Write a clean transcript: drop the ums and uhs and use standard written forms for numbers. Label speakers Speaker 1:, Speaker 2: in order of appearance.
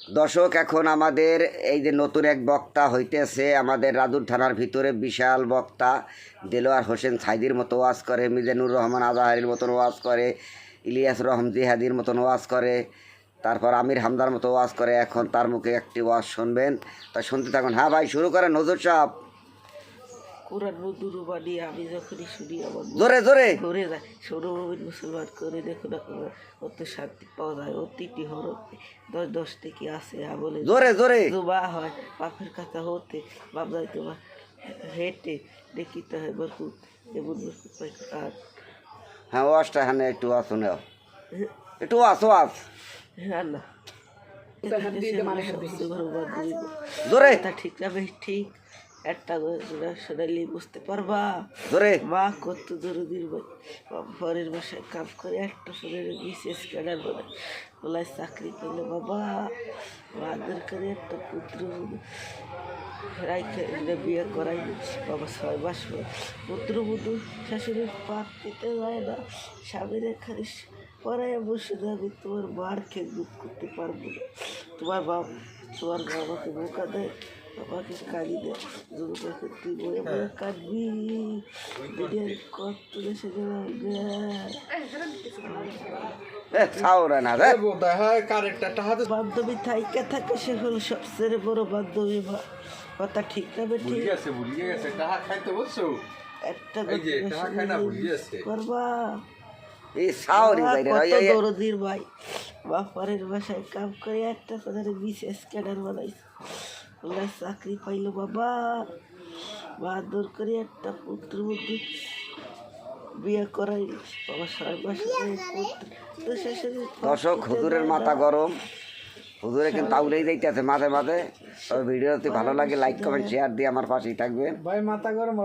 Speaker 1: দর্শক, এখন আমাদের এই যে নতুন এক বক্তা হইতেছে আমাদের রাজুর থানার ভিতরে, বিশাল বক্তা। দেলোয়ার হোসেন সাইদির মতো ওয়াজ করে, মিজানুর রহমান আজাহারির মতন ওয়াজ করে, ইলিয়াস রহম জিহাদির মতন ওয়াজ করে, তারপর আমির হামদার মতো ওয়াজ করে। এখন তার মুখে একটি ওয়াজ শুনবেন, তা শুনতে থাকুন। হ্যাঁ ভাই, শুরু করেন নজর সাহেব।
Speaker 2: কোরআন মধুর বাণী আমি যখনই শুনি আমার
Speaker 1: জোরে জোরে
Speaker 2: ধরে যায়। সৌরভীন মুসলমান করে দেখুন অত শান্তি পাওয়া যায়। প্রতিটি হরফে 10 থেকে আসে বলে
Speaker 1: জোরে জোরে
Speaker 2: জুবা হয় বাপের কথা হতে বাপ যায় তোমার হেঁটে দেখিতে হয় বরকুত এবং বরকুত পাই আর
Speaker 1: হ্যাঁ, ওয়াজটা হ্যাঁ একটু ওয়াজ শুনে, একটু ওয়াজ ওয়াজ
Speaker 2: আল্লাহ
Speaker 1: জোরে
Speaker 2: তা ঠিক না বেশ ঠিক একটা শোনালি বুঝতে পারবা।
Speaker 1: জোরে
Speaker 2: মা কত দরদির পরের বাসায় কাজ করে একটা শরীরে বিশেষ ক্যাডার বলে বলায় চাকরি পেলে বাবা মাদের করে একটা পুত্র রাইখে বিয়ে করাই বাবা 6 মাস পুত্রবধূ শাশুড়ির পাক পেতে যায় না, স্বামীর এখানে পড়ায় বসে যাবে। তোমার মার খেয়ে দুঃখ করতে পারবো না। তোমার বাবাকে বোকা দেয়, বাবাকে কাঁদি দেয়, যুবককে তুই বয়ে বয়ে কাঁদবি। দুনিয়ার কত দেশে বান্ধবী থাইকা থাকে, সে হলো সবচেয়ে বড় বান্ধবী। কথা ঠিক না বে ঠিক একটা করবা দরদির ভাই বাপারের বাসায় কাম করে একটা তাদের বিশেষ ক্যাডার বানাইছে। ওলাই চাকরি পাইলো বাবা বাহাদুর করে একটা পুত্র বুদ্ধি বিয়ে করাই বাবা 6 মাস
Speaker 1: দর্শক, হুজুরের মাথা গরম, হুজুরে কিন্তু আউলেই যাইতেছে মাঝে মাঝে। তবে ভিডিওটি ভালো লাগে লাইক কমেন্ট শেয়ার দিয়ে আমার পাশেই থাকবেন
Speaker 3: ভাই। মাথা গরম।